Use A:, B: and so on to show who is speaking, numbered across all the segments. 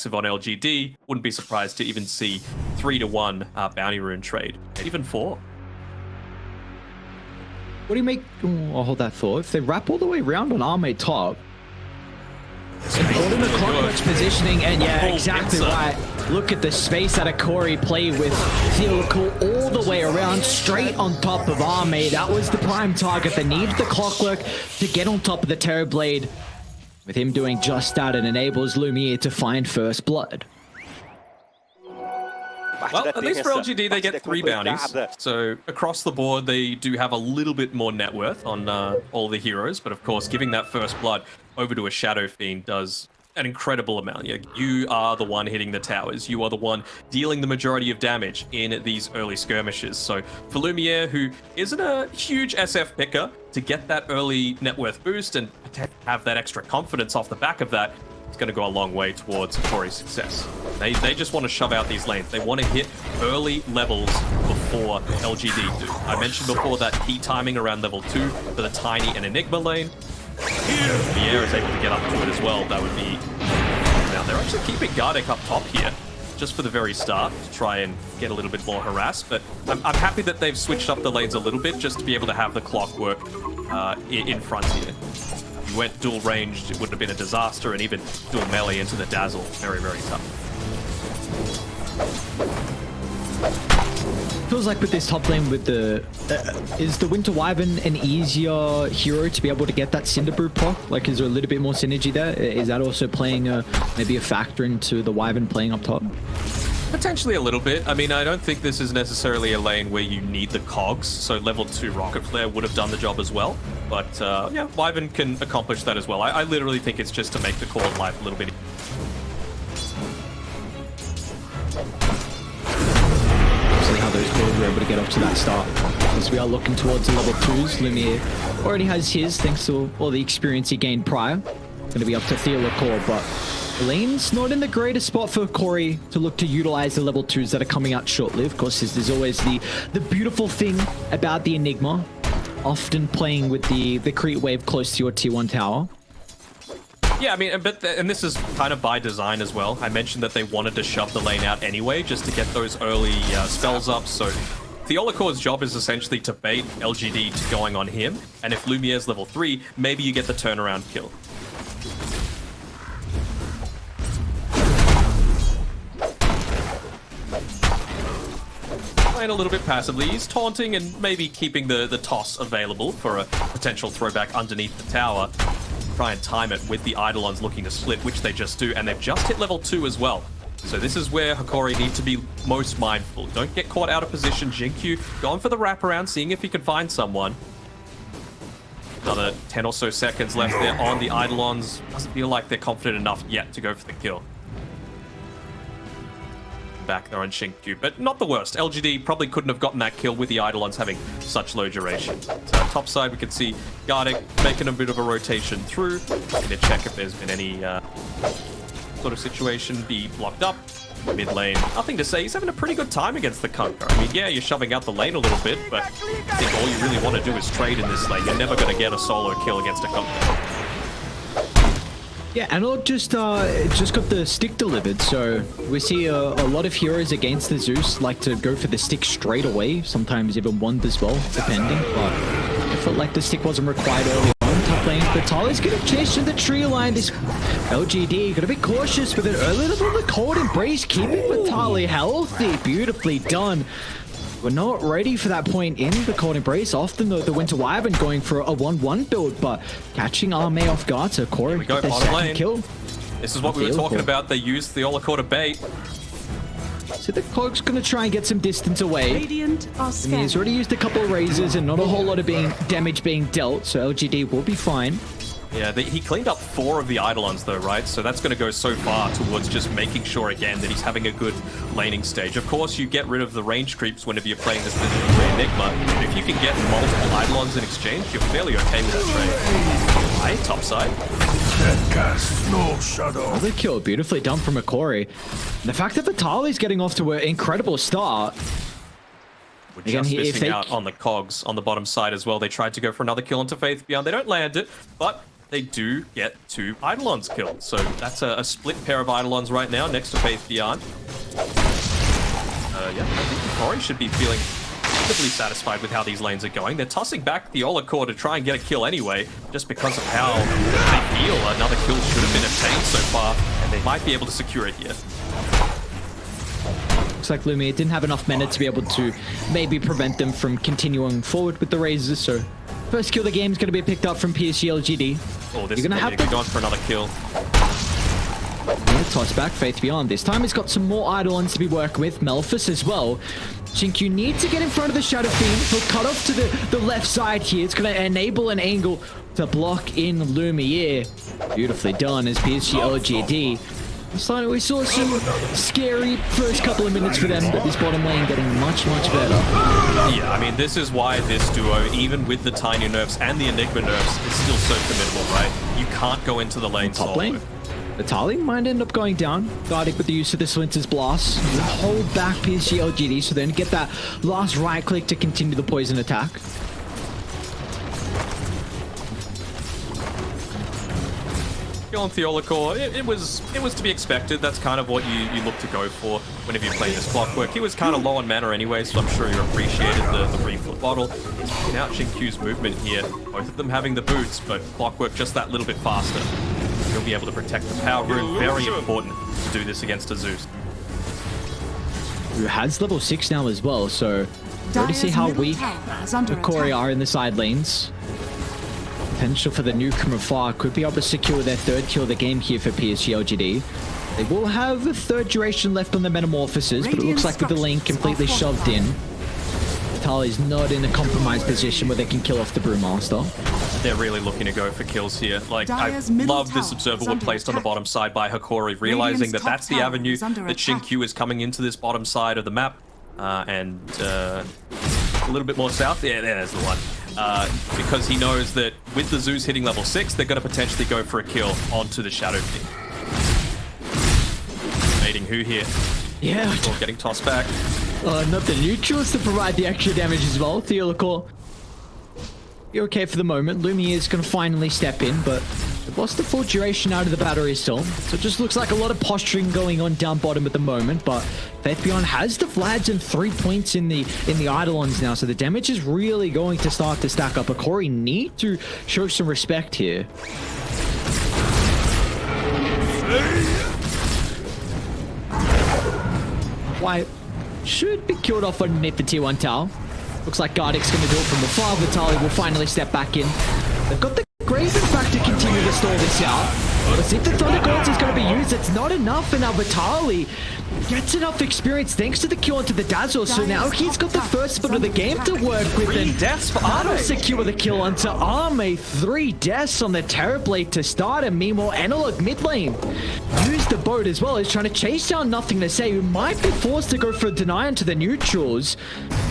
A: aggressive on LGD. Wouldn't be surprised to even see 3-1 bounty rune trade, even 4.
B: What do you make? I'll hold that thought. If they wrap all the way around on Arme top, important Clockwork's positioning, and yeah, exactly right. Look at the space that Hokori played with Theolical all the way around, straight on top of Arme. That was the prime target that needs the Clockwork to get on top of the Terrorblade. With him doing just that, it enables Lumiere to find first blood.
A: Well, at least for LGD, they get 3 bounties. So across the board, they do have a little bit more net worth on all the heroes. But of course, giving that first blood over to a Shadow Fiend does an incredible amount. You are the one hitting the towers. You are the one dealing the majority of damage in these early skirmishes. So for Lumiere, who isn't a huge SF picker, to get that early net worth boost and have that extra confidence off the back of that, it's going to go a long way towards Hokori's success. They just want to shove out these lanes. They want to hit early levels before LGD do. I mentioned before that key timing around level 2 for the Tiny and Enigma lane. Lumiere is able to get up to it as well. That would be... Now, they're actually keeping Gardeck up top here, just for the very start, to try and get a little bit more harassed. But I'm happy that they've switched up the lanes a little bit, just to be able to have the Clockwork in front here. If you went dual ranged, it would have been a disaster, and even dual melee into the Dazzle, very, very tough.
B: Feels like with this top lane with the... is the Winter Wyvern an easier hero to be able to get that Cinderbrew proc? Like, is there a little bit more synergy there? Is that also playing maybe a factor into the Wyvern playing up top?
A: Potentially a little bit. I mean, I don't think this is necessarily a lane where you need the cogs, so level 2 Rocket Flare would have done the job as well. But yeah, Wyvern can accomplish that as well. I literally think it's just to make the core of life a little bit.
B: How those builds were able to get up to that start. As we are looking towards the level 2s, Lumiere already has his, thanks to all the experience he gained prior. Going to be up to Theolacor, but the lane's not in the greatest spot for Hokori to look to utilize the level 2s that are coming out shortly. Of course, there's always the beautiful thing about the Enigma, often playing with the creep wave close to your T1 tower.
A: Yeah, I mean, and this is kind of by design as well. I mentioned that they wanted to shove the lane out anyway, just to get those early spells up. So Theolacor's job is essentially to bait LGD to going on him. And if Lumiere's level 3, maybe you get the turnaround kill. Playing a little bit passively. He's taunting and maybe keeping the toss available for a potential throwback underneath the tower. Try and time it with the Eidolons looking to split, which they just do, and they've just hit level 2 as well. So this is where Hokori need to be most mindful. Don't get caught out of position. Jinkyu going for the wraparound, seeing if he can find someone. Another 10 or so seconds left there on the Eidolons. Doesn't feel like they're confident enough yet to go for the kill. Back there on Shinkyu, but not the worst. LGD probably couldn't have gotten that kill with the Eidolons having such low duration. So top side, we can see Gardeck making a bit of a rotation through. Going to check if there's been any sort of situation be blocked up. Mid lane, nothing to say. He's having a pretty good time against the Kunkka. I mean, yeah, you're shoving out the lane a little bit, but I think all you really want to do is trade in this lane. You're never going to get a solo kill against a Kunkka.
B: Yeah, Analog just got the stick delivered, so we see a lot of heroes against the Zeus like to go for the stick straight away, sometimes even one as well, depending, but I felt like the stick wasn't required early on. Top lane, but Tali's gonna chase to the tree line. This LGD gonna be cautious with an early little the cold embrace, keeping Vitali healthy, beautifully done. We're not ready for that point in the cold embrace. Often the Winter Wyvern going for a 1-1 build, but catching Arme off guard, so Corey get their second kill.
A: This is what we were talking about. They used the Theolacor to bait.
B: So the Cog's gonna try and get some distance away.
C: Radiant are
B: And he's already used a couple of razors and not a whole lot of damage being dealt, so LGD will be fine.
A: Yeah, he cleaned up 4 of the Eidolons though, right? So that's going to go so far towards just making sure again that he's having a good laning stage. Of course, you get rid of the range creeps whenever you're playing this position for Enigma. But if you can get multiple Eidolons in exchange, you're fairly okay with that trade. Right, top side.
B: Another kill, beautifully done from Hokori. The fact that Vitali's getting off to an incredible start.
A: We're just missing out on the cogs on the bottom side as well. They tried to go for another kill into Faith Beyond. They don't land it, but they do get 2 Eidolons killed. So that's a split pair of Eidolons right now next to Faith Beyond. Yeah, I think Hokori should be feeling reasonably satisfied with how these lanes are going. They're tossing back the Hokori to try and get a kill anyway, just because of how they feel another kill should have been obtained so far, and they might be able to secure it here.
B: Looks like Lumiere didn't have enough mana to be able to maybe prevent them from continuing forward with the Razors, so first kill of the game is going to be picked up from PSG.LGD.
A: Oh, this is going to be going for another kill.
B: Yeah, toss back, Faith Beyond. This time he's got some more Eidolons to be working with. Melphus as well. Xingqiu needs to get in front of the Shadow Fiend. He'll cut off to the left side here. It's going to enable an angle to block in Lumiere. Beautifully done as PSG.LGD. We saw some scary first couple of minutes for them, but this bottom lane getting much, much better.
A: Yeah, I mean, this is why this duo, even with the tiny nerfs and the Enigma nerfs, is still so formidable, right? You can't go into the lane
B: Top
A: solo.
B: lane. Vitali might end up going down. Gardic with the use of the Splinter's Blast. Will hold back PSG.LGD, so then get that last right click to continue the poison attack.
A: On Theolacor, it was to be expected. That's kind of what you look to go for whenever you play this Clockwork. He was kind of low on mana anyway, so I'm sure you appreciated the refill bottle. He's picking out Xingqiu's movement here, both of them having the boots, but Clockwork just that little bit faster. He'll be able to protect the power rune. Very important to do this against a Zeus.
B: Who has level 6 now as well, so ready to see how weak Hokori are in the side lanes. Potential for the newcomer far could be able to secure their 3rd kill of the game here for PSG.LGD. They will have a 3rd duration left on the Metamorphosis, but it looks like with the lane completely shoved in, Vitali's not in a compromised position where they can kill off the Brewmaster.
A: They're really looking to go for kills here. Like, I love this observable placed on the bottom side by Hokori, realizing that that's the avenue that Xingqiu is coming into this bottom side of the map. And a little bit more south. Yeah, there's the one. Because he knows that with the Zeus hitting level 6, they're going to potentially go for a kill onto the Shadow Fiend. Mating who here?
B: Yeah.
A: Or getting tossed back.
B: Not the neutrals to provide the extra damage as well. Theolacor, you're okay for the moment. Lumiere is going to finally step in, but they've lost the full duration out of the battery still. So it just looks like a lot of posturing going on down bottom at the moment, but Faith Beyond has the Vlads and 3 points in the Eidolons now, so the damage is really going to start to stack up. Hokori need to show some respect here. White should be killed off underneath the tier 1 tower. Looks like Gardic's going to do it from afar. Vitali will finally step back in. They've got the Graven back to continue to stall this out. But if the Thunder Gods is going to be used, it's not enough, and now Vitali gets enough experience thanks to the kill onto the Dazzle, so now he's got the first spot of the game to work with.
A: 3 deaths for Arme.
B: Secure the kill onto Arme. 3 deaths on the Terrorblade to start, and meanwhile Analog mid lane used the boat as well. He's trying to chase down Nothing to Say, who might be forced to go for a deny onto the neutrals.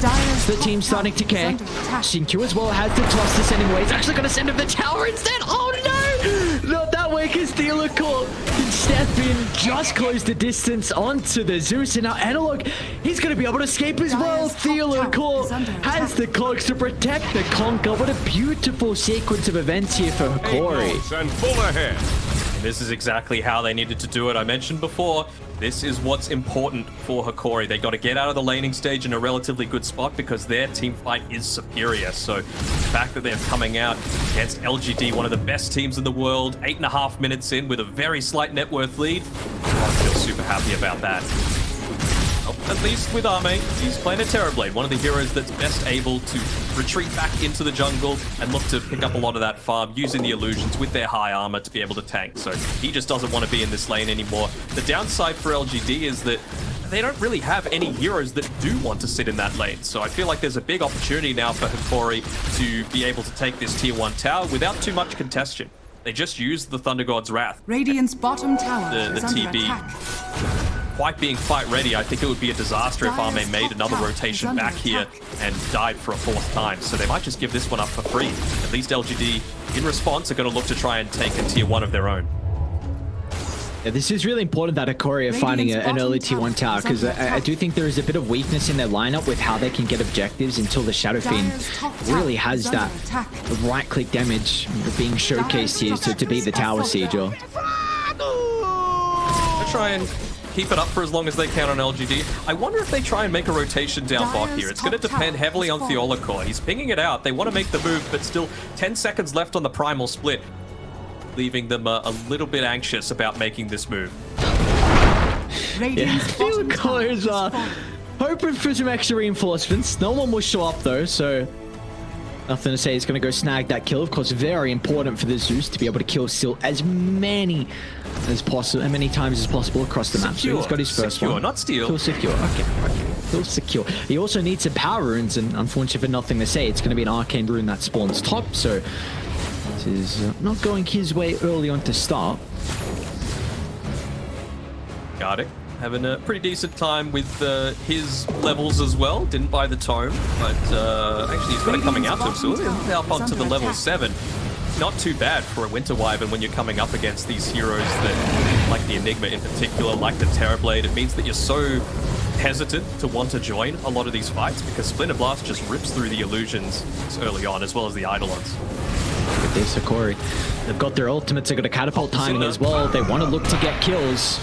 B: The team starting to care. Xingqiu as well has the toss to send him away. He's actually going to send him the tower instead. Oh no! Not that way, because Theolacor can step in, just close the distance onto the Zeus, and now Analog, he's going to be able to escape as well. Theolacor has the cloaks to protect the Kunkka. What a beautiful sequence of events here for Hokori.
C: And full ahead.
A: This is exactly how they needed to do it. I mentioned before, this is what's important for Hokori. They got to get out of the laning stage in a relatively good spot because their team fight is superior. So the fact that they're coming out against LGD, one of the best teams in the world, 8.5 minutes in with a very slight net worth lead, I feel super happy about that. Well, at least with Arme, he's playing a Terrorblade, one of the heroes that's best able to retreat back into the jungle and look to pick up a lot of that farm using the illusions with their high armor to be able to tank. So he just doesn't want to be in this lane anymore. The downside for LGD is that they don't really have any heroes that do want to sit in that lane. So I feel like there's a big opportunity now for Hokori to be able to take this tier 1 tower without too much contention. They just use the Thunder God's Wrath.
D: Radiant's bottom tower
A: The
D: is under
A: TB.
D: attack.
A: Quite being fight ready, I think it would be a disaster if Arme made another rotation back here and died for a 4th time. So they might just give this one up for free. At least LGD, in response, are going to look to try and take a tier 1 of their own.
B: Yeah, this is really important that Hokori are finding an early T1 tower, because I do think there is a bit of weakness in their lineup with how they can get objectives until the Shadow Fiend really has that right-click damage being showcased here to be the tower sieger.
A: They try and keep it up for as long as they can on LGD. I wonder if they try and make a rotation down bot here. It's going to depend heavily on Theolacor. He's pinging it out. They want to make the move, but still 10 seconds left on the primal split, leaving them a little bit anxious about making this move.
B: Yeah, Theolacor is hoping for some extra reinforcements. No one will show up though, so nothing to say. He's going to go snag that kill. Of course, very important for the Zeus to be able to kill Sil as many times as possible across the map. So he's got his first one.
A: Not steal.
B: Kill secure. Okay. Kill secure. He also needs some power runes, and unfortunately for nothing to say, it's going to be an arcane rune that spawns top. So this is not going his way early on to start.
A: Got it. Having a pretty decent time with his levels as well. Didn't buy the tome, but actually he's got it coming out to him, so he'll help up to the level 7. Not too bad for a Winter Wyvern when you're coming up against these heroes that, like the Enigma in particular, like the Terrorblade. It means that you're so hesitant to want to join a lot of these fights because Splinter Blast just rips through the illusions early on, as well as the Eidolons.
B: Look at this, Hokori. They've got their ultimates, they've got a catapult timing as well. They want to look to get kills.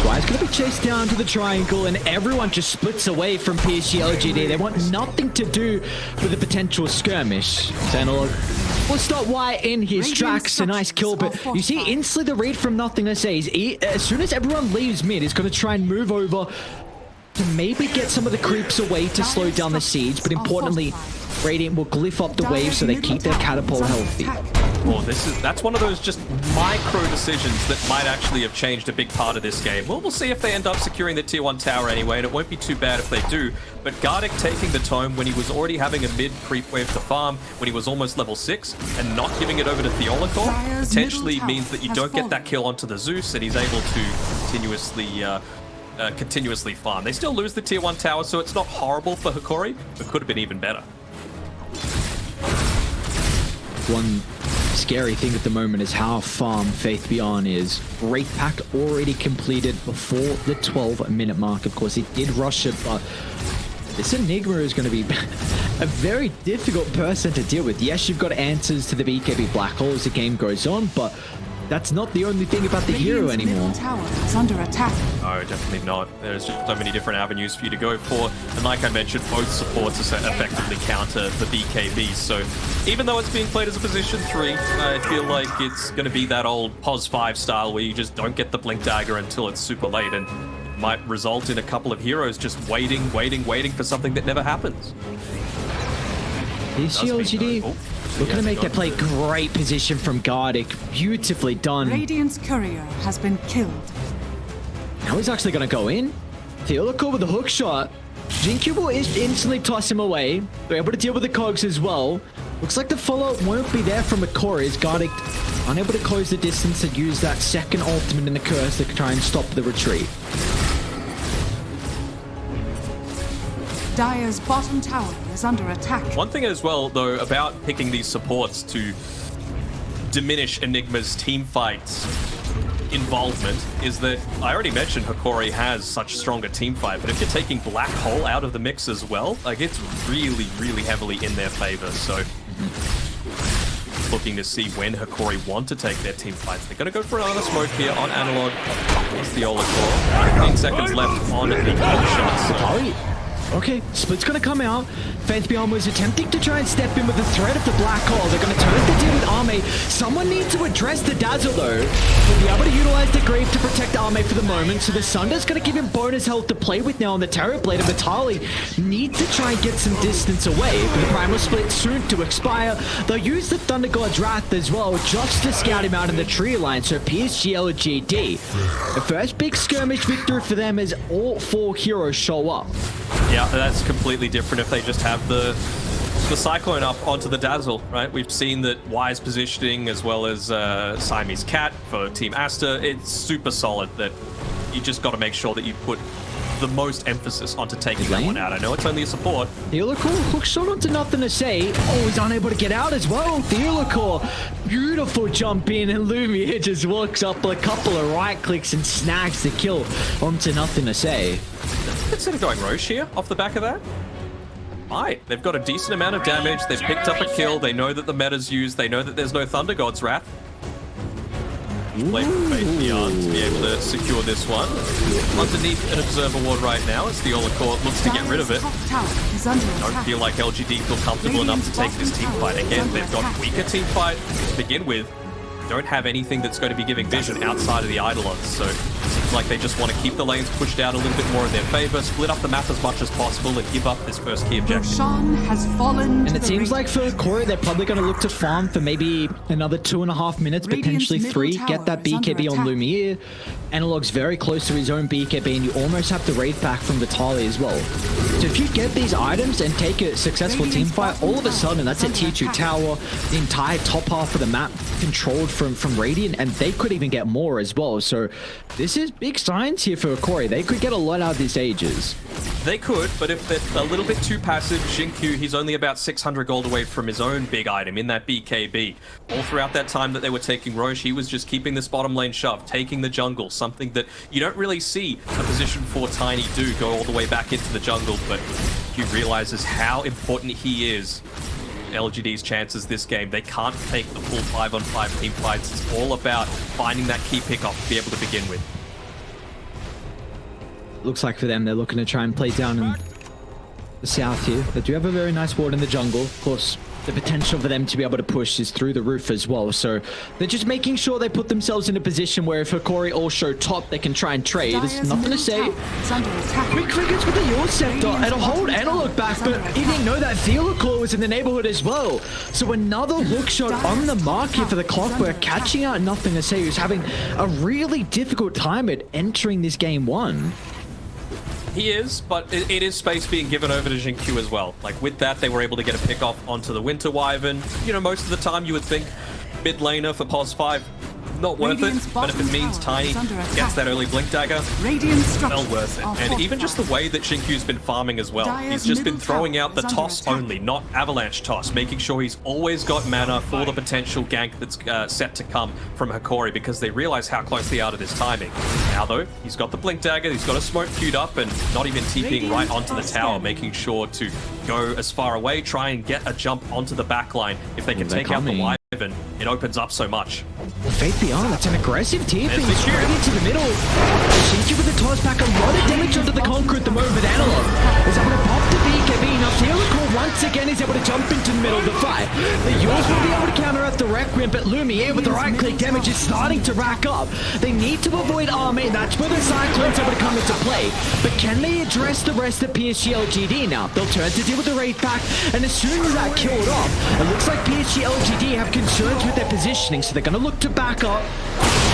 B: Wise going to be chased down to the triangle, and everyone just splits away from PSG.LGD. They want nothing to do with the potential skirmish. Xenolog will stop Wyatt in his tracks. A nice kill, but you see instantly the read from Nothing to Say. As soon as everyone leaves mid, he's going to try and move over to maybe get some of the creeps away to slow down the siege, but importantly, Radiant will glyph up the wave so they keep their catapult healthy.
A: Oh, that's one of those just micro decisions that might actually have changed a big part of this game. Well, we'll see if they end up securing the tier 1 tower anyway, and it won't be too bad if they do. But Gardic taking the tome when he was already having a mid creep wave to farm, when he was almost level 6, and not giving it over to Theolacor, potentially means that you don't get that kill onto the Zeus, and he's able to continuously farm. They still lose the tier 1 tower, so it's not horrible for Hokori, but could have been even better.
B: One scary thing at the moment is how farm Faith Beyond is. Wraith Pact already completed before the 12-minute mark. Of course, he did rush it, but this Enigma is going to be a very difficult person to deal with. Yes, you've got answers to the BKB Black Hole as the game goes on, but that's not the only thing about the hero anymore.
D: Tower is under attack.
A: No, definitely not. There's just so many different avenues for you to go for. And like I mentioned, both supports effectively counter the BKB. So even though it's being played as a position 3, I feel like it's going to be that old POS 5 style where you just don't get the Blink Dagger until it's super late. And it might result in a couple of heroes just waiting for something that never happens.
B: PSG.LGD looking to make that play. Great position from Gardic. Beautifully done.
D: Radiant's courier has been killed.
B: Now he's actually going to go in. Theolacor with the hook shot. Jinky will instantly toss him away. They're able to deal with the cogs as well. Looks like the follow-up won't be there from Hokori as Gardic unable to close the distance and use that second ultimate in the curse to try and stop the retreat.
D: Dire's bottom tower is under attack.
A: One thing as well, though, about picking these supports to diminish Enigma's teamfight involvement is that I already mentioned Hokori has such stronger teamfight, but if you're taking Black Hole out of the mix as well, like it's really, really heavily in their favor. So looking to see when Hokori want to take their team fights. They're going to go for another smoke here on Analog. It's the Theolacor. 15 seconds left on the shot.
B: Okay, Split's gonna come out. Faith Beyond was attempting to try and step in with the threat of the Black Hole. They're gonna turn the deal with Arme. Someone needs to address the Dazzle though. We'll be able to utilize the Grave to protect Arme for the moment. So the Sunder's gonna give him bonus health to play with now on the Terrorblade. And Vitali need to try and get some distance away. But the Primal Split soon to expire. They'll use the Thunder God's Wrath as well just to scout him out in the tree line. So PSG.LGD. The first big skirmish victory for them as all 4 heroes show up.
A: Yeah, that's completely different if they just have the Cyclone up onto the Dazzle, right? We've seen that Wise positioning as well as Siamese Cat for Team Asta. It's super solid that you just got to make sure that you put the most emphasis onto taking that one out. I know it's only a support.
B: Theolacor hooks shot onto nothing to say. Oh, he's unable to get out as well. Theolacor, beautiful jump in, and Lumiere just walks up a couple of right clicks and snags the kill onto nothing to say.
A: Consider going Roche here off the back of that. Right, they've got a decent amount of damage. They've picked up a kill. They know that the meta's used. They know that there's no Thunder God's Wrath. Play for Faith Beyond to be able to secure this one. Underneath an Observer Ward right now as Theolacor looks to get rid of it. Don't feel like LGD feel comfortable enough to take this team fight. Again, they've got weaker team fight to begin with. Don't have anything that's going to be giving vision outside of the Eidolons, so it seems like they just want to keep the lanes pushed out a little bit more in their favor, split up the map as much as possible, and give up this first key objective.
D: Has fallen
B: and it seems like for Hokori, they're probably going to look to farm for maybe another 2.5 minutes, potentially 3, get that BKB on Lumiere. Analog's very close to his own BKB, and you almost have the raid back from Vitali as well. So if you get these items and take a successful team fight, all of a sudden that's a tier 2 tower, the entire top half of the map controlled from Radiant, and they could even get more as well. So this is big signs here for Hokori. They could get a lot out of these Aegis.
A: They could, but if they're a little bit too passive, Xingqiu, he's only about 600 gold away from his own big item in that BKB. All throughout that time that they were taking Roche, he was just keeping this bottom lane shove, taking the jungle, something that you don't really see a position 4 Tiny do, go all the way back into the jungle, but Xingqiu realizes how important he is. LGD's chances this game. They can't take the full 5-on-5 team fights. It's all about finding that key pickoff to be able to begin with.
B: Looks like for them, they're looking to try and play down in the south here. They do have a very nice ward in the jungle. Of course, the potential for them to be able to push is through the roof as well. So they're just making sure they put themselves in a position where if Hokori all show top, they can try and trade. There's nothing to say. Quick figures with the Yord Scepter and a hold Analog back, but he didn't know that Theolacor was in the neighborhood as well. So another hook shot on the mark here for the Clockwork, catching out nothing to say, who's having a really difficult time at entering this game 1.
A: He is, but it is space being given over to Xingqiu as well. Like, with that, they were able to get a pick off onto the Winter Wyvern. You know, most of the time you would think mid laner for POS 5, not worth it, but if it means Tiny gets that early Blink Dagger, well worth it. And even just the way that Xingqiu's been farming as well. He's just been throwing out the toss only, not avalanche toss, making sure he's always got mana for the potential gank that's set to come from Hokori, because they realize how close they are to this timing. Now though, he's got the Blink Dagger, he's got a smoke queued up, and not even TPing right onto the tower, making sure to go as far away, try and get a jump onto the backline. If they can take out the Wyvern, it opens up so much.
B: Faith Beyond, that's an aggressive TP straight into the middle. Xingqiu with the toss back, a lot of damage onto the Conqueror at the moment with Analog. Is able to pop the BKB. Now Theolacor once again is able to jump into the middle of the fight. The Yours will be able to counter out the Requiem, but Lumiere with the right click damage is starting to rack up. They need to avoid army. That's where the Cyclone's able to come into play. But can they address the rest of PSG.LGD now? They'll turn to deal with the Wraith pack, and as soon as that killed off, it looks like PSG.LGD have concerns with their positioning, so they're going to look to back up,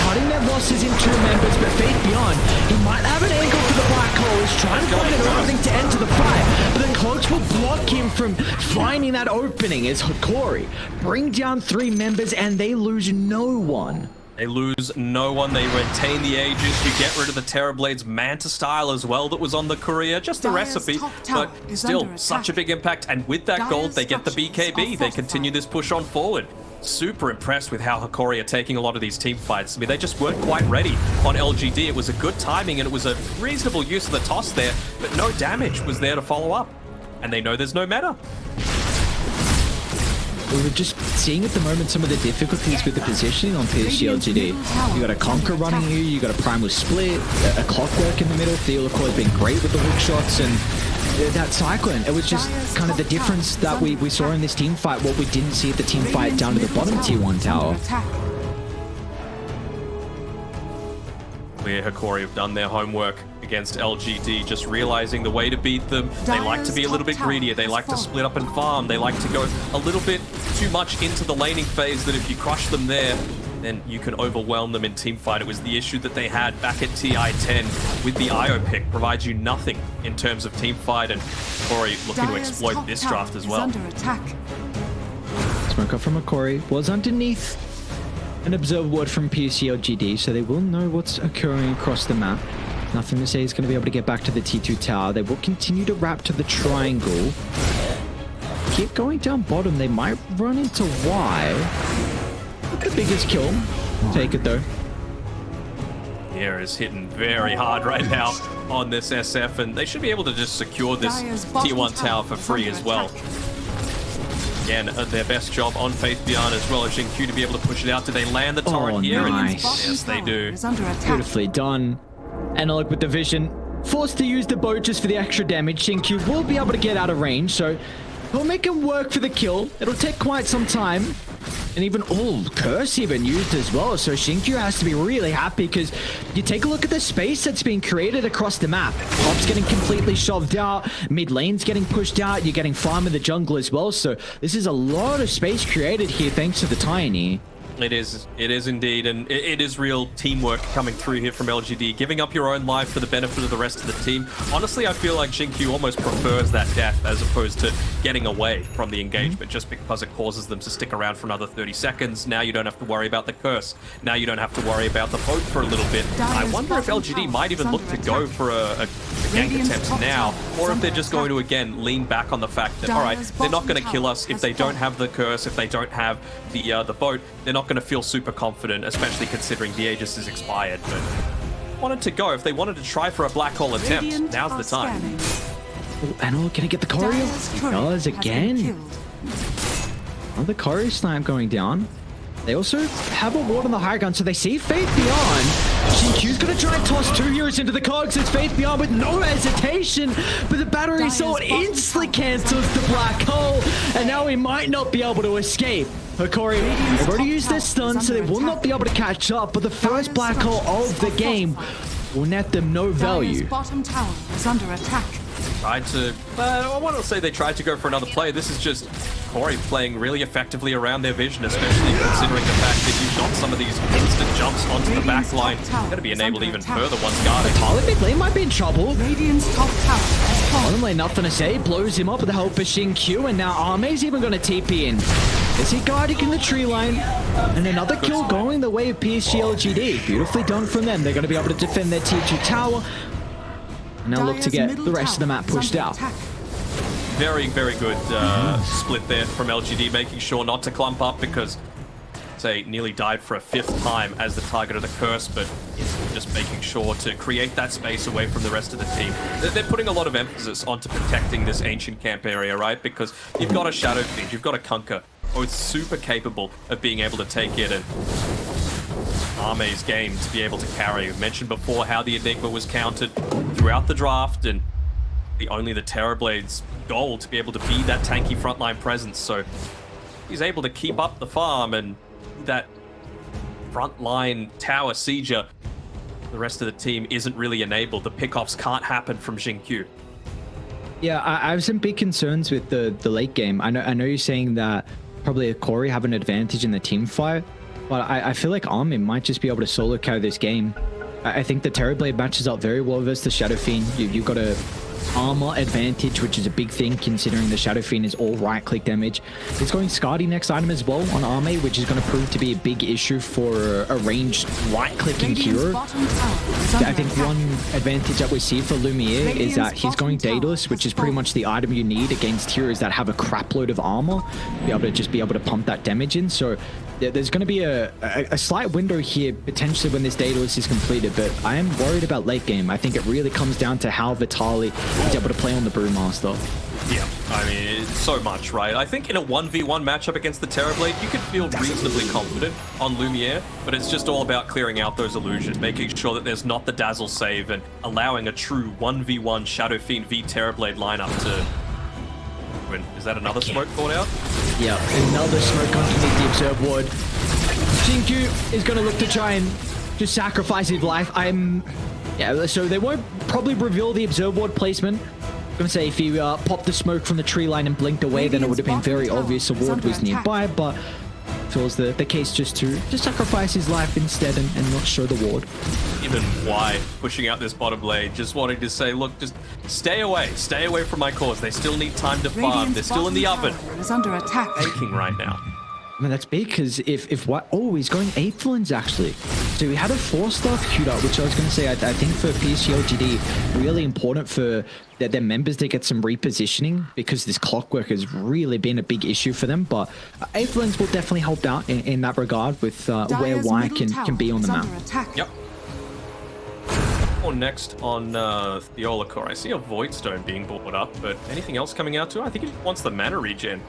B: cutting their losses in 2 members. But Faith Beyond, he might have an angle for the black hole. He's trying to find an opening to enter the fight, but the cloaks will block him from finding that opening as Hokori bring down 3 members, and they lose no one.
A: They lose no one. They retain the Aegis. You get rid of the Terrorblade's Manta style as well that was on the courier. Just a recipe, but still such a big impact. And with that gold, they get the BKB. They continue this push on forward. Super impressed with how Hokori are taking a lot of these team fights. I mean, they just weren't quite ready on LGD. It was a good timing and it was a reasonable use of the toss there, but no damage was there to follow up. And they know there's no meta.
B: We're just seeing at the moment some of the difficulties with the positioning on PSG.LGD. You got a Kunkka running here, you got a Primal Split, a Clockwork in the middle. Theolacor has been great with the hook shots, and that Cyclone, it was just kind of the difference that we saw in this team fight, what we didn't see at the team fight down to the bottom tier 1 tower.
A: Clear Hokori have done their homework against LGD, just realizing the way to beat them. They like to be a little bit greedier. They like to split up and farm. They like to go a little bit too much into the laning phase, that if you crush them there, then you can overwhelm them in teamfight. It was the issue that they had back at TI-10 with the IO pick. Provides you nothing in terms of teamfight, and Hokori looking to exploit this draft as well.
B: Smoke up from Hokori was underneath an observer ward from PSG.LGD, so they will know what's occurring across the map. Nothing to say he's going to be able to get back to the T2 tower. They will continue to wrap to the triangle. Keep going down bottom. They might run into Y. Not the biggest kill. Take it though.
A: Here is hitting very hard right now on this SF, and they should be able to just secure this tier 1 tower for free as well. Again, their best job on Faith Beyond as well as Xingqiu to be able to push it out. Do they land the turret here?
B: Nice.
A: Yes, they do.
B: Beautifully done. And look, with the vision, forced to use the bow just for the extra damage. Xingqiu will be able to get out of range, so he'll make him work for the kill. It'll take quite some time. And even, Curse even used as well. So Xingqiu has to be really happy because you take a look at the space that's being created across the map. Top's getting completely shoved out. Mid lane's getting pushed out. You're getting farm in the jungle as well. So this is a lot of space created here thanks to the Tiny.
A: It is indeed, and it is real teamwork coming through here from LGD, giving up your own life for the benefit of the rest of the team. Honestly, I feel like Xingqiu almost prefers that death as opposed to getting away from the engagement, just because it causes them to stick around for another 30 seconds. Now you don't have to worry about the curse. Now you don't have to worry about the boat for a little bit. I wonder if LGD might even look to go for a gank attempt now, or if they're just going to, again, lean back on the fact that, all right, they're not going to kill us if they don't have the curse, if they don't have the boat. They're not going to feel super confident, especially considering the Aegis is expired. But wanted to go. If they wanted to try for a black hole attempt, now's the time.
B: Anil, can he get the choreo? He does again. Another choreo snipe going down. They also have a ward on the high ground, so they see Faith Beyond. Xingqiu's gonna try and toss 2 heroes into the cogs. It's Faith Beyond with no hesitation, but the battery assault instantly cancels the black hole, and now he might not be able to escape. Hokori, they've already used their stun, so they will not be able to catch up, but the first black hole of the game will net them no value.
D: Bottom tower is under attack.
A: Tried to, I want to say they tried to go for another play. This is just Corey playing really effectively around their vision, especially considering the fact that you've got some of these instant jumps onto the back line. Going to be enabled even further once guarded.
B: Vitality mid lane might be in trouble.
D: Radiant's top tower has fallen.
B: Bottom lane, nothing to say. Blows him up with the help of Xingqiu, and now Arme's even going to TP in. Is he guarding in the tree line? And another kill going the way of PSG.LGD. Beautifully done from them. They're going to be able to defend their T2 tower. And now look to get the rest of the map pushed out.
A: Very, very good split there from LGD, making sure not to clump up because say nearly died for a 5th time as the target of the curse, but just making sure to create that space away from the rest of the team. They're putting a lot of emphasis onto protecting this ancient camp area, right? Because you've got a Shadow Fiend, you've got a Kunkka, both super capable of being able to take it, and Arme's game to be able to carry. We mentioned before how the Enigma was countered throughout the draft, and only the Terrorblade's goal to be able to be that tanky frontline presence. So he's able to keep up the farm and that frontline tower sieger. The rest of the team isn't really enabled. The pickoffs can't happen from Xingqiu.
B: Yeah, I have some big concerns with the late game. I know you're saying that probably Hokori have an advantage in the team fight, but I feel like Armin might just be able to solo carry this game. I think the Terrorblade matches up very well versus the Shadow Fiend. You've got a armor advantage, which is a big thing considering the Shadow Fiend is all right-click damage. He's going Skadi next item as well on Arme, which is going to prove to be a big issue for a ranged right-clicking hero. I think one advantage that we see for Lumiere is that he's going Daedalus, which is pretty much the item you need against heroes that have a crapload of armor to be able to pump that damage in. So there's going to be a slight window here potentially when this Daedalus is completed, but I am worried about late game. I think it really comes down to how Vitali is able to play on the Brewmaster.
A: Yeah, I mean, it's so much, right? I think in a 1v1 matchup against the Terrorblade, you could feel reasonably confident on Lumiere, but it's just all about clearing out those illusions, making sure that there's not the Dazzle save, and allowing a true 1v1 Shadow Fiend v Terrorblade lineup to win. Is that another smoke called out? Yeah,
B: another smoke underneath the Observe Ward. Xingqiu is going to look to try and just sacrifice his life. Yeah, so they won't probably reveal the Observe Ward placement. I'm going to say if he popped the smoke from the tree line and blinked away, then it would have been very obvious the ward was nearby, but feels the case just to sacrifice his life instead and not show the ward.
A: Even why pushing out this bottom lane, just wanting to say, look, just stay away from my cause. They still need time to farm. They're still in the oven.
D: Is under attack.
A: Aching right now.
B: I mean, that's big because if what? Oh, he's going 8th lens actually. So we had a 4-star queued up, which I was going to say, I think for PSG.LGD, really important for their members to get some repositioning because this clockwork has really been a big issue for them. But 8th lens will definitely help out in that regard with where Y can be on the map.
A: Yep. Or next on Hokori, I see a Void Stone being brought up, but anything else coming out to it? I think he wants the mana regen.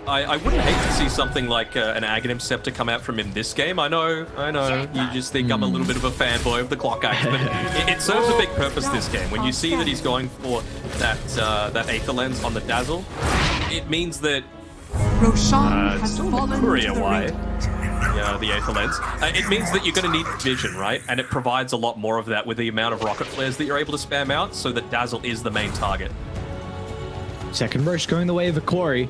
A: I wouldn't hate to see something like an Aghanim Scepter come out from him this game. I know, you just think I'm a little bit of a fanboy of the Clock Axe, but it serves a big purpose this game. When you see that he's going for that Aether Lens on the Dazzle, it means that
D: Roshan has
A: still
D: fallen
A: Courier
D: to the
A: Y.
D: ring.
A: Yeah, the Aether Lens. It means that you're going to need vision, right? And it provides a lot more of that with the amount of rocket flares that you're able to spam out, so that Dazzle is the main target.
B: Second rush going the way of Hokori.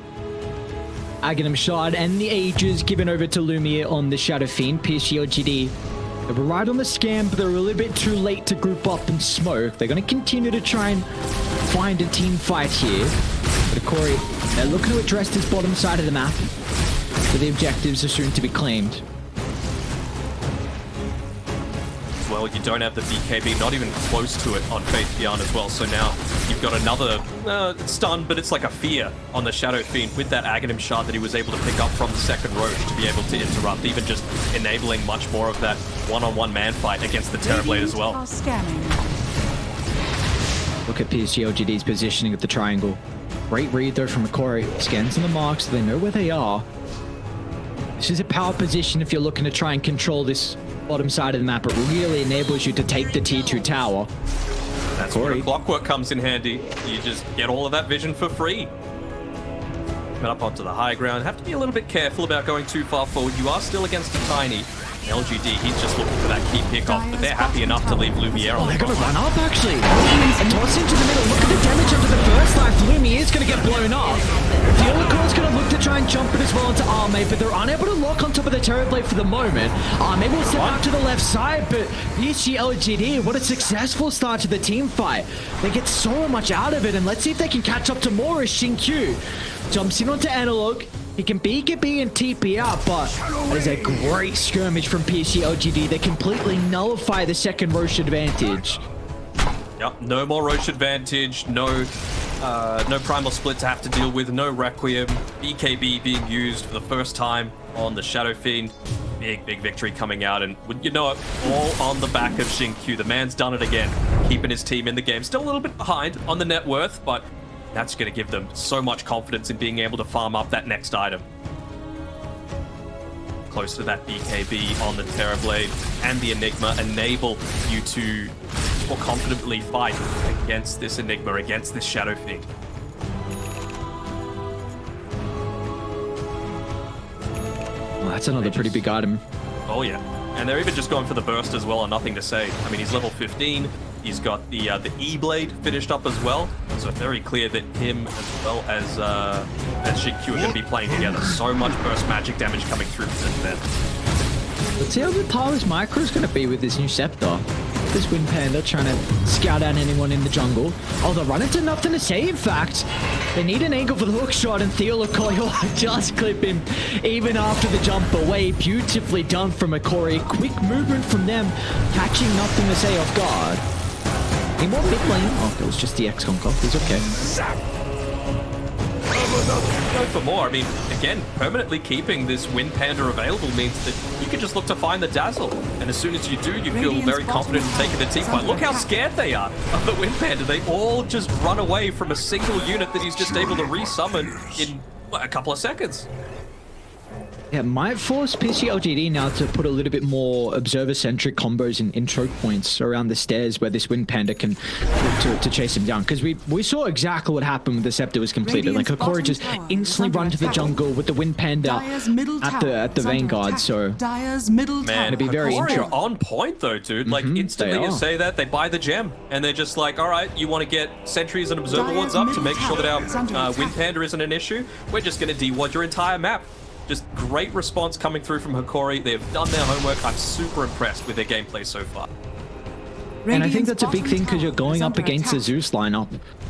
B: Aghanim Shard and the Ages given over to Lumiere on the Shadow Fiend. PSG.LGD. They were right on the scam, but they're a little bit too late to group up and smoke. They're going to continue to try and find a team fight here. But Hokori, they're looking to address this bottom side of the map, so the objectives are soon to be claimed.
A: Well, you don't have the BKB, not even close to it on Faith Beyond as well. So now you've got another stun, but it's like a fear on the Shadow Fiend with that Aghanim Shard that he was able to pick up from the second Roche to be able to interrupt, even just enabling much more of that one-on-one man fight against the Terrorblade as well.
B: Look at PSG.LGD's positioning at the triangle. Great read though from Hokori. Scans on the mark so they know where they are. This is a power position if you're looking to try and control this bottom side of the map. It really enables you to take the T2 tower.
A: That's where the clockwork comes in handy. You just get all of that vision for free. Coming up onto the high ground. Have to be a little bit careful about going too far forward. You are still against a tiny LGD. He's just looking for that key pick-off, but they're happy enough to leave Lumiere on.
B: They're going to run up, actually. And toss into the middle. Look at the damage under the first life. Lumiere's going to get blown up. The Holocaust's going to look to try and jump it as well into Arme, but they're unable to lock on top of the Terrorblade for the moment. Arme will step out to the left side, but PSG.LGD, what a successful start to the team fight. They get so much out of it, and let's see if they can catch up to more as Xinkyu jumps in onto Analog. He can BKB and TP out, but that is a great skirmish from PSG.LGD. They completely nullify the second Roche advantage.
A: Yep, no more Roche advantage, no Primal Split to have to deal with, no Requiem, BKB being used for the first time on the Shadow Fiend. Big victory coming out, and you know it, all on the back of Xinkyu. The man's done it again, keeping his team in the game. Still a little bit behind on the net worth, but that's going to give them so much confidence in being able to farm up that next item. Close to that BKB on the Terrorblade and the Enigma enable you to more confidently fight against this Enigma, against this Shadow Fiend.
B: Well, that's another pretty big item.
A: Oh yeah, and they're even just going for the burst as well, and nothing to say. I mean, he's level 15. He's got the E-Blade finished up as well, so very clear that him as well as Xinkyu are going to be playing together. So much burst magic damage coming through from them.
B: Let's see how good Parler's micro is going to be with this new Scepter. This Wind Panda trying to scout out anyone in the jungle. Oh, they're running to nothing to say, in fact. They need an angle for the hook shot, and Hokori will just clip him even after the jump away. Beautifully done from Hokori. Quick movement from them, catching nothing to say off guard. Any more mid lane? Oh, that was just the Kunkka. He's okay.
A: Go for more. I mean, again, permanently keeping this Wind Panda available means that you can just look to find the Dazzle. And as soon as you do, you feel very confident in taking the team fight. Look how scared they are of the Wind Panda. They all just run away from a single unit that he's just able to resummon in a couple of seconds.
B: Yeah, might force PSG.LGD now to put a little bit more observer-centric combos and choke points around the stairs where this Wind Panda can look to chase him down. Because we saw exactly what happened when the Scepter was completed. Like, Hokori just instantly run to the jungle with the Wind Panda at the Vanguard. So,
A: man,
B: it'd be very interesting.
A: On point, though, dude. Like, instantly you say that, they buy the gem. And they're just like, all right, you want to get sentries and observer wards up to make sure that our Wind Panda isn't an issue? We're just going to de-ward your entire map. Just great response coming through from Hokori. They've done their homework. I'm super impressed with their gameplay so far.
B: And I think that's a big thing because you're going up against the Zeus lineup.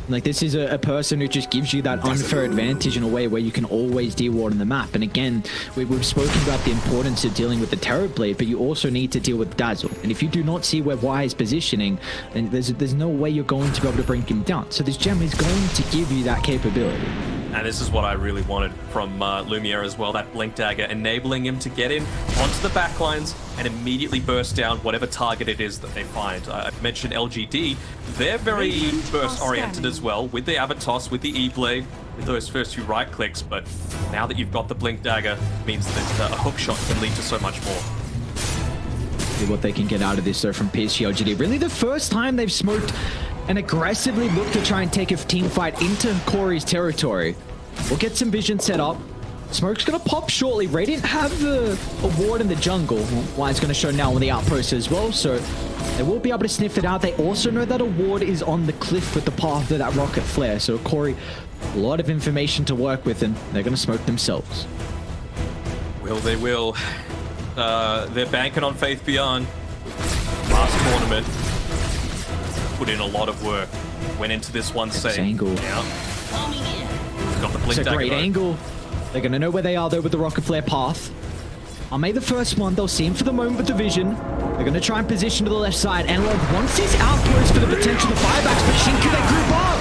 B: Like, this is a person who just gives you that unfair advantage in a way where you can always deal ward on the map. And again, we've spoken about the importance of dealing with the Terrorblade, but you also need to deal with Dazzle. And if you do not see where Y is positioning, then there's no way you're going to be able to bring him down. So this gem is going to give you that capability.
A: And this is what I really wanted from Lumiere as well, that Blink Dagger, enabling him to get in onto the backlines and immediately burst down whatever target it is that they find. I mentioned LGD, they're very burst-oriented as well, with the Avatos, with the E-Blade, with those first few right clicks, but now that you've got the Blink Dagger, means that a hook shot can lead to so much more.
B: See what they can get out of this, though, from PSG.LGD. Really the first time they've smoked and aggressively look to try and take a team fight into Hokori's territory. We'll get some vision set up. Smoke's gonna pop shortly. Radiant have a ward in the jungle. Wine's gonna show now on the outpost as well, so they will be able to sniff it out. They also know that a ward is on the cliff with the path of that rocket flare, so Hokori, a lot of information to work with, and they're gonna smoke themselves.
A: Will they will. They're banking on Faith Beyond. Last tournament. Put in a lot of work. Went into this one safe.
B: Angle.
A: Yeah. Got the Blink
B: It's a great
A: Dagger,
B: angle. They're going to know where they are, though, with the rocket flare path. I made the first one. They'll see him for the moment with the vision. They're going to try and position to the left side. Analog wants his outpost for the potential of buybacks, but Shinku, they group up.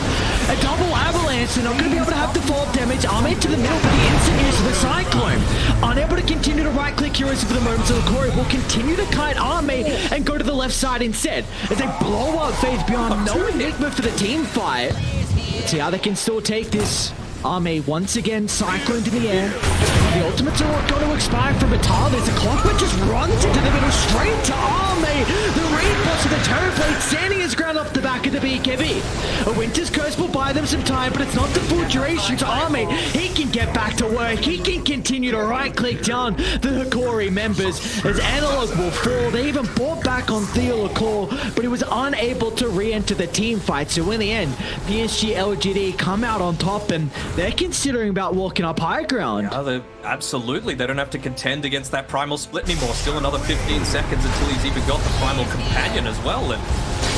B: A double avalanche. They're not going to be able to have default damage. Army to the middle, but the instant use of the Cyclone. Unable to continue to right-click heroes for the moment, so Hokori will continue to kite Army and go to the left side instead. As they blow up Faith Beyond. No enigma for the team fight. Let's see how they can still take this. Arme once again cycloned in the air. The ultimates are going to expire from Vital. There's a clock that just runs into the middle straight to Arme. The raid boss of the Terrorblade standing his ground off the back of the BKB. A Winter's Curse will buy them some time, but it's not the full duration to Arme. He can get back to work. He can continue to right-click down the Hokori members as Analog will fall. They even bought back on Theo Lecor, but he was unable to re-enter the team fight. So in the end, PSG.LGD come out on top, and they're considering about walking up high ground.
A: Yeah, absolutely. They don't have to contend against that primal split anymore. Still another 15 seconds until he's even got the primal companion as well. And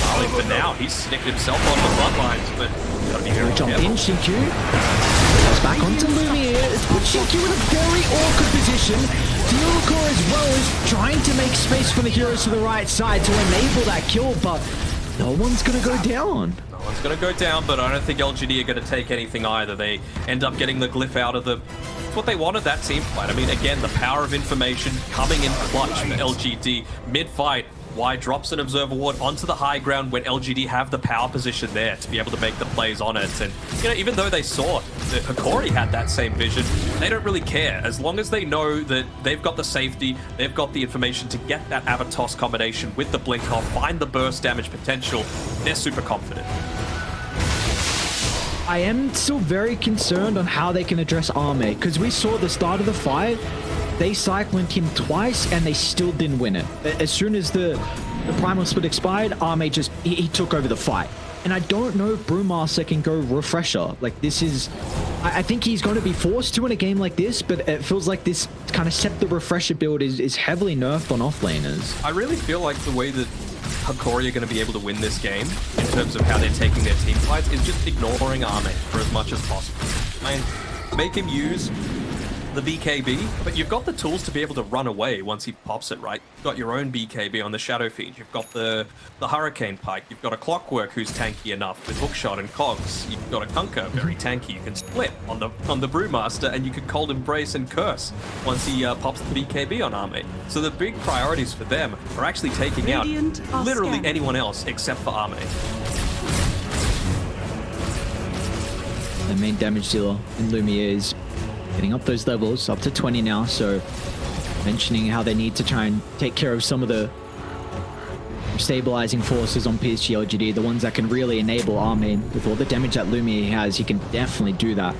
A: Charlie, for now, he's snicked himself on the front lines, but gotta be very
B: Jump
A: careful.
B: in, Shinku. It's back onto Lumiere. It's put Shinku in a very awkward position. Theolacor as well is trying to make space for the heroes to the right side to enable that kill, but no one's gonna go down.
A: One's going to go down, but I don't think LGD are going to take anything either. They end up getting the glyph out of the... It's what they wanted, that team fight. I mean, again, the power of information coming in clutch for LGD. Mid-fight, Y drops an observer ward onto the high ground when LGD have the power position there to be able to make the plays on it. And, you know, even though they saw that Hokori had that same vision, they don't really care. As long as they know that they've got the safety, they've got the information to get that Avatos combination with the blink off, find the burst damage potential, they're super confident.
B: I am still very concerned on how they can address Arme, because we saw the start of the fight, they cycloned him twice and they still didn't win it. As soon as the primal split expired, Arme just, he took over the fight. And I don't know if Brewmaster can go refresher. Like, this is, I think he's going to be forced to in a game like this, but it feels like this kind of Scepter refresher build is heavily nerfed on offlaners.
A: I really feel like the way that Hokori are going to be able to win this game in terms of how they're taking their team fights is just ignoring Arme for as much as possible. I mean, make him use the BKB, but you've got the tools to be able to run away once he pops it, right? You've got your own BKB on the Shadow Fiend. You've got the Hurricane Pike. You've got a Clockwork who's tanky enough with Hookshot and Cogs. You've got a Kunkka, very tanky. You can split on the Brewmaster, and you can Cold Embrace and Curse once he pops the BKB on Arme. So the big priorities for them are actually taking out literally anyone else except for Arme.
B: The main damage dealer in Lumiere is getting up those levels, up to 20 now, so mentioning how they need to try and take care of some of the stabilizing forces on PSG.LGD, the ones that can really enable Armin. With all the damage that Lumiere has, he can definitely do that.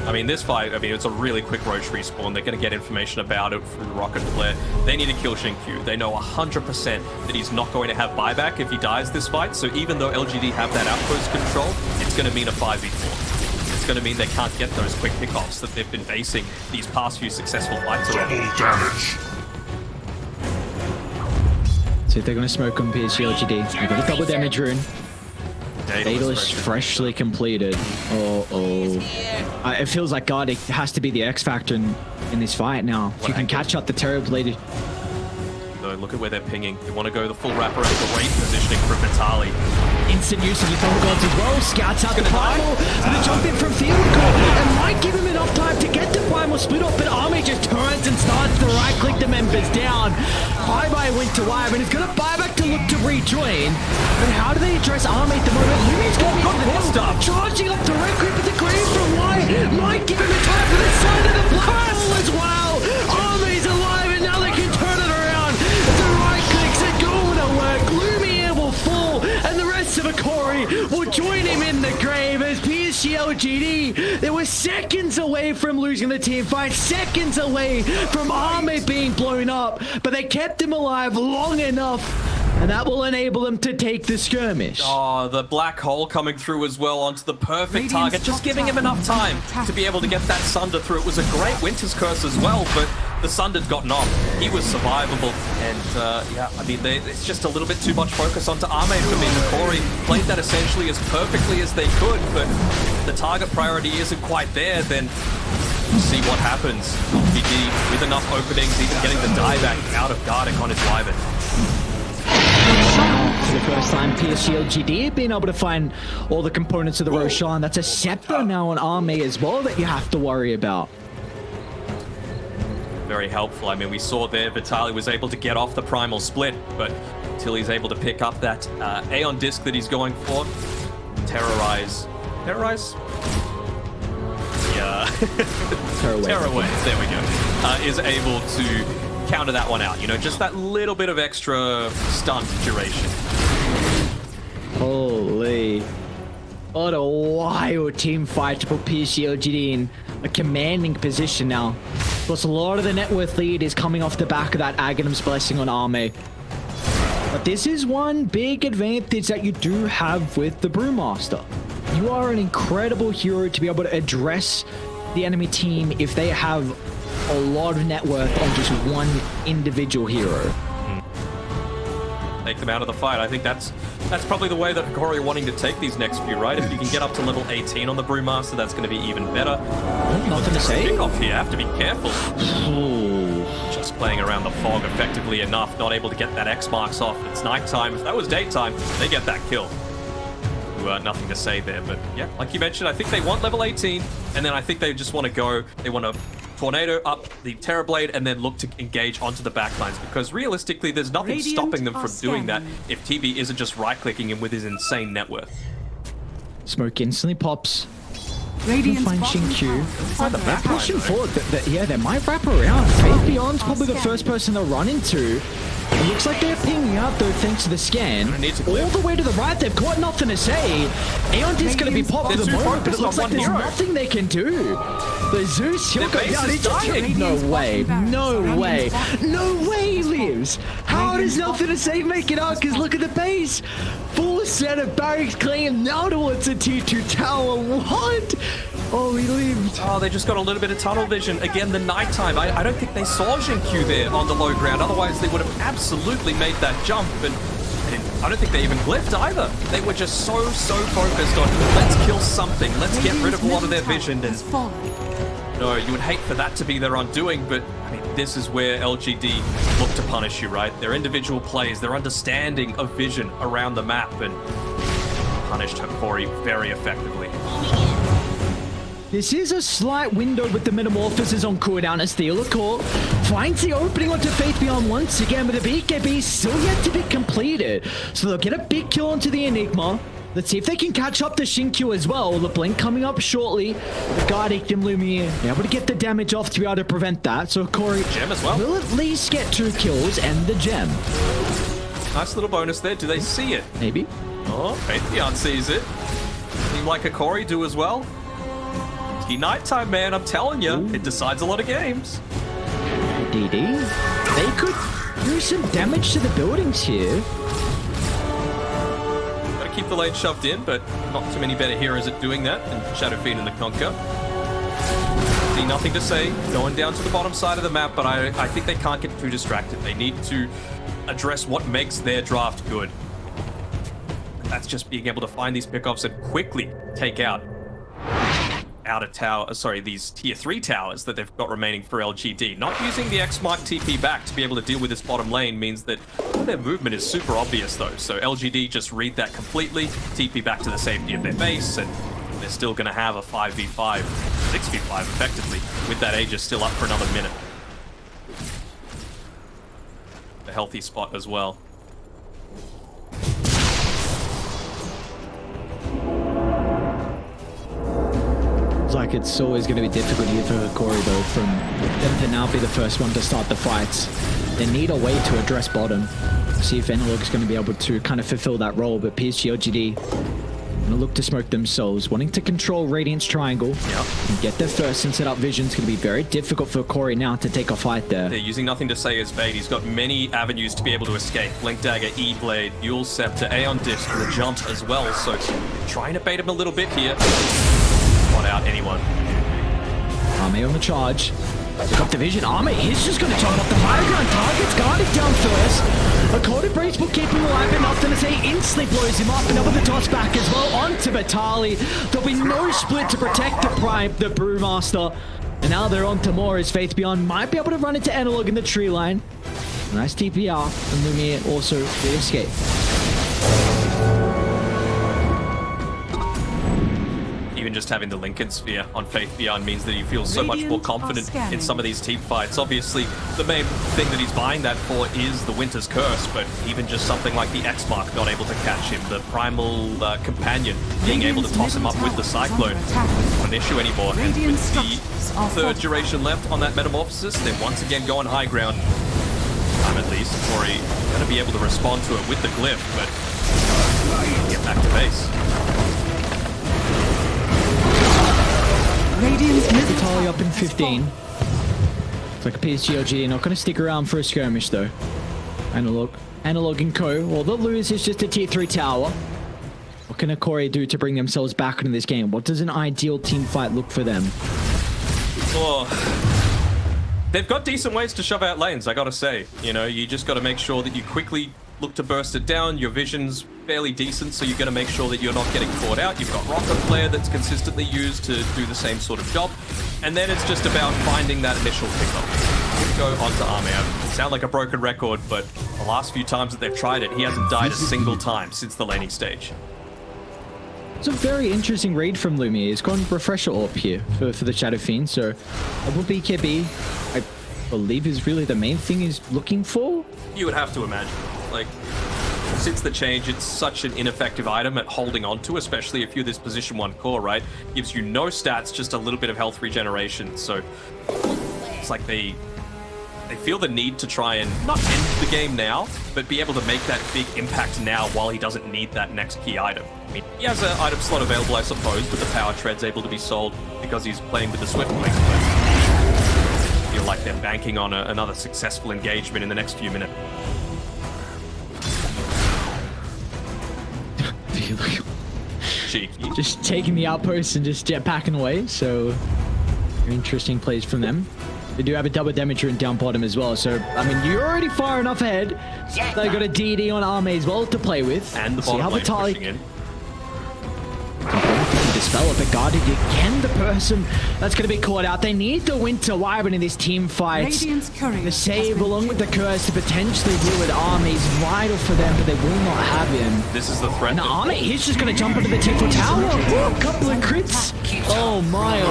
A: I mean, this fight, it's a really quick Roche respawn. They're going to get information about it through the rocket flare. They need to kill Shinku. They know 100% that he's not going to have buyback if he dies this fight, so even though LGD have that outpost control, it's going to mean a 5v4. It's going to mean they can't get those quick pickoffs that they've been facing these past few successful fights already.
C: Double damage.
B: See if they're going to smoke on PSG.LGD. They've got a double damage rune. Daedalus freshly completed. It feels like God, it has to be the X factor in this fight now. If you can catch up the Terrorblade.
A: Though, look at where they're pinging. They want to go the full wraparound, great positioning for Vitaly.
B: Instant use of the Thunder Gods as well. Scouts out the Primal. Gonna jump in from field goal and might give him enough time to get the Primal split off, but Army just turns and starts to right-click the members down. Bye-bye went to Wyvern. He's gonna buy back to look to rejoin. But how do they address Army at the moment? Lumi's going to be on the hill, charging up directly, but the Grave from White might give him a time for the side of the Primal as well. Army's alive and now they can turn it around. The right clicks are going to work. Lumiere will fall and the rest of Hokori will join him in the grave as PSG.LGD. They were seconds away from losing the team fight, seconds away from Arme being blown up, but they kept him alive long enough, and that will enable them to take the skirmish.
A: Oh, the black hole coming through as well onto the perfect target, just giving him enough time to be able to get that Sunder through. It was a great Winter's Curse as well, but the Sunder'd gotten off. He was survivable, and yeah, I mean, it's just a little bit too much focus onto Arme for me. Hokori played that essentially as perfectly as they could, but the target priority isn't quite there, then we'll see what happens. LGD with enough openings, even getting the dieback out of Gardic on his Wyvern.
B: For the first time, PSG.LGD being able to find all the components of the Roshan. That's a Scepter now on Arme as well that you have to worry about.
A: Very helpful. I mean, we saw there Vitaly was able to get off the Primal Split, but until he's able to pick up that Aeon Disc that he's going for, Terrorize? Yeah. Terrorblade, there we go. Is able to counter that one out. You know, just that little bit of extra stunt duration.
B: Holy. What a wild team fight to put PSG.LGD in a commanding position now. Plus, a lot of the net worth lead is coming off the back of that Aghanim's Blessing on Arme. But this is one big advantage that you do have with the Brewmaster. You are an incredible hero to be able to address the enemy team if they have a lot of net worth on just one individual hero.
A: Take them out of the fight. I think that's probably the way that Hokori are wanting to take these next few, right? If you can get up to level 18 on the Brewmaster, that's going to be even better.
B: Nothing to say.
A: Pick off here, have to be careful. Just playing around the fog effectively enough, not able to get that X marks off. It's nighttime. If that was daytime, they get that kill. Nothing to say there, but yeah, like you mentioned, I think they want level 18, and then I think they just want to go, they want to Tornado up the Terrorblade and then look to engage onto the backlines, because realistically there's nothing stopping them from doing that if TB isn't just right-clicking him with his insane net worth.
B: Smoke instantly pops. Find Q. They're pushing forward. Yeah, they might wrap around. Faith Beyond's probably the first person they'll run into. It looks like they're pinging out though, thanks to the scan. All the way to the right, they've got nothing to say. Aeon is going to be popped for the moment, but it looks like there's nothing they can do. The Zeus, he'll go down. He's dying. No way. No way. No way he lives. How does nothing to say make it out? Because look at the base. Full set of barracks claim now towards a T2 tower. What? Oh, he lived.
A: Oh, they just got a little bit of tunnel vision. Again, the nighttime. I don't think they saw Q there on the low ground. Otherwise, they would have absolutely made that jump. And I don't think they even glyphed either. They were just so focused on, let's kill something. Let's get rid of a lot of their vision. And no, you would hate for that to be their undoing, but I mean, this is where LGD look to punish you, right? Their individual plays, their understanding of vision around the map, and punished Hokori very effectively.
B: This is a slight window with the Metamorphosis on cooldown as Theolacor finds the opening onto Faith Beyond once again, but the BKB is still yet to be completed. So they'll get a big kill onto the Enigma. Let's see if they can catch up to Shinkyu as well. The blink coming up shortly. The Gardic and Lumiere able to get the damage off to be able to prevent that. So Hokori
A: gem as well
B: will at least get 2 kills and the gem.
A: Nice little bonus there. Do they see it?
B: Maybe.
A: Oh, Faith Beyond sees it. Seem like Hokori do as well. Nighttime, man, I'm telling you, it decides a lot of games.
B: DD, they could do some damage to the buildings here.
A: Gotta keep the lane shoved in, but not too many better heroes at doing that than Shadowfiend and the Kunkka. See, nothing to say, going down to the bottom side of the map, but I think they can't get too distracted. They need to address what makes their draft good. That's just being able to find these pickoffs and quickly take out outer tower, these tier 3 towers that they've got remaining for LGD. Not using the X Mark TP back to be able to deal with this bottom lane means that their movement is super obvious though. So LGD just read that completely, TP back to the safety of their base, and they're still going to have a 5v5, 6v5 effectively, with that Aegis still up for another minute. A healthy spot as well.
B: Like it's always going to be difficult here for Hokori though, from them to now be the first one to start the fights. They need a way to address bottom. See if Analog is going to be able to kind of fulfill that role, but PSG.LGD going to look to smoke themselves, wanting to control Radiant's triangle.
A: Yep.
B: And get there first and set up vision. It's going to be very difficult for Hokori now to take a fight there.
A: They're using nothing to say as bait. He's got many avenues to be able to escape. Blink Dagger, E-Blade, Yule Scepter, Aeon Disc, and the jump as well. So trying to bait him a little bit here. Not out anyone.
B: Arme on the charge. Look up division. Arme is just going to jump off the high ground. Target's guarded down first. A coded brace will keep him alive enough to say instantly blows him up and up with the toss back as well onto Vitali. There'll be no split to protect the Prime, the Brewmaster. And now they're on to more as Faith Beyond might be able to run into Analog in the tree line. Nice TPR, and Lumiere also the escape.
A: Even just having the Lincoln Sphere on Faith Beyond means that he feels so much more confident in some of these team fights. Obviously, the main thing that he's buying that for is the Winter's Curse, but even just something like the X-Mark not able to catch him, the Primal Companion being able to toss him up with the Cyclone, not an issue anymore. And with the third duration left on that Metamorphosis, they're once again going high ground. Time at least, Hokori going to be able to respond to it with the Glyph, but get back to base.
B: Vitali up in 15. It's like a PSG.LGD, not going to stick around for a skirmish though. Analog and Co. Well, they'll lose. It's just a tier 3 tower. What can Hokori do to bring themselves back into this game? What does an ideal team fight look for them?
A: Oh, they've got decent ways to shove out lanes, I gotta say. You know, you just gotta make sure that you quickly look to burst it down. Your vision's fairly decent, so you're going to make sure that you're not getting caught out. You've got Rocket Flare that's consistently used to do the same sort of job. And then it's just about finding that initial pickup. Go onto Arme. I sound like a broken record, but the last few times that they've tried it, he hasn't died a single time since the laning stage.
B: It's a very interesting read from Lumiere. He's gone Refresher Orb here for the Shadow Fiend, so it will be BKB, I believe, is really the main thing he's looking for.
A: You would have to imagine. Like, since the change, it's such an ineffective item at holding on to, especially if you're this position 1 core, right? Gives you no stats, just a little bit of health regeneration. So it's like they feel the need to try and not end the game now, but be able to make that big impact now while he doesn't need that next key item. I mean, he has an item slot available, I suppose, with the Power Treads able to be sold because he's playing with the Swift Wing, but I feel like they're banking on another successful engagement in the next few minutes. Cheeky.
B: Just taking the outpost and just jetpacking away, so very interesting plays from them. They do have a double damager in down bottom as well, so I mean you're already far enough ahead. They got a DD on Arme as well to play with.
A: And the bottom lane pushing in.
B: Dispel it, but guarded again, the person that's going to be caught out. They need the Winter Wyvern in this team fight. The save along with the curse to potentially deal with Arme is vital for them, but they will not have him.
A: This is the threat.
B: And Arme, he's just going to jump into the T4 tower. Ooh, a couple of crits. Oh my,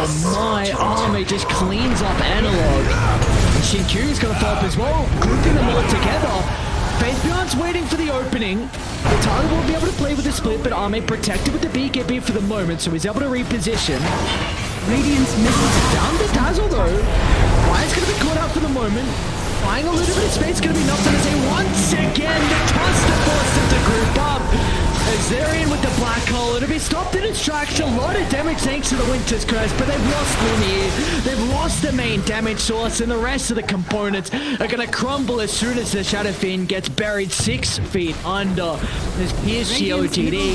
B: Arme just cleans up Analog. And Shinkyu's going to fall up as well, grouping them all together. Faith Beyond's waiting for the opening. The target won't be able to play with the split, but Arme protected with the BKB for the moment, so he's able to reposition. Radiant's misses down the Dazzle though. Wyatt's going to be caught out for the moment. Buying a little bit of space, going to be enough to say once again, the toss to force them to group up. As they're in with the black hole, it'll be stopped in its tracks. A lot of damage thanks to the Winter's Curse, but they've lost Lumiere. They've lost the main damage source, and the rest of the components are going to crumble as soon as the Shadow Fiend gets buried 6 feet under. This PSG.LGD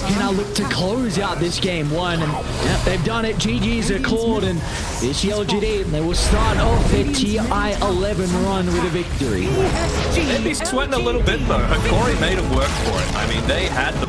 B: can I look to close out this game one. And yep, they've done it. GG's are called, and PSG.LGD, they will start off their TI-11 run with a victory.
A: They'd be sweating a little bit though. Hokori made them work for it. I mean, they had the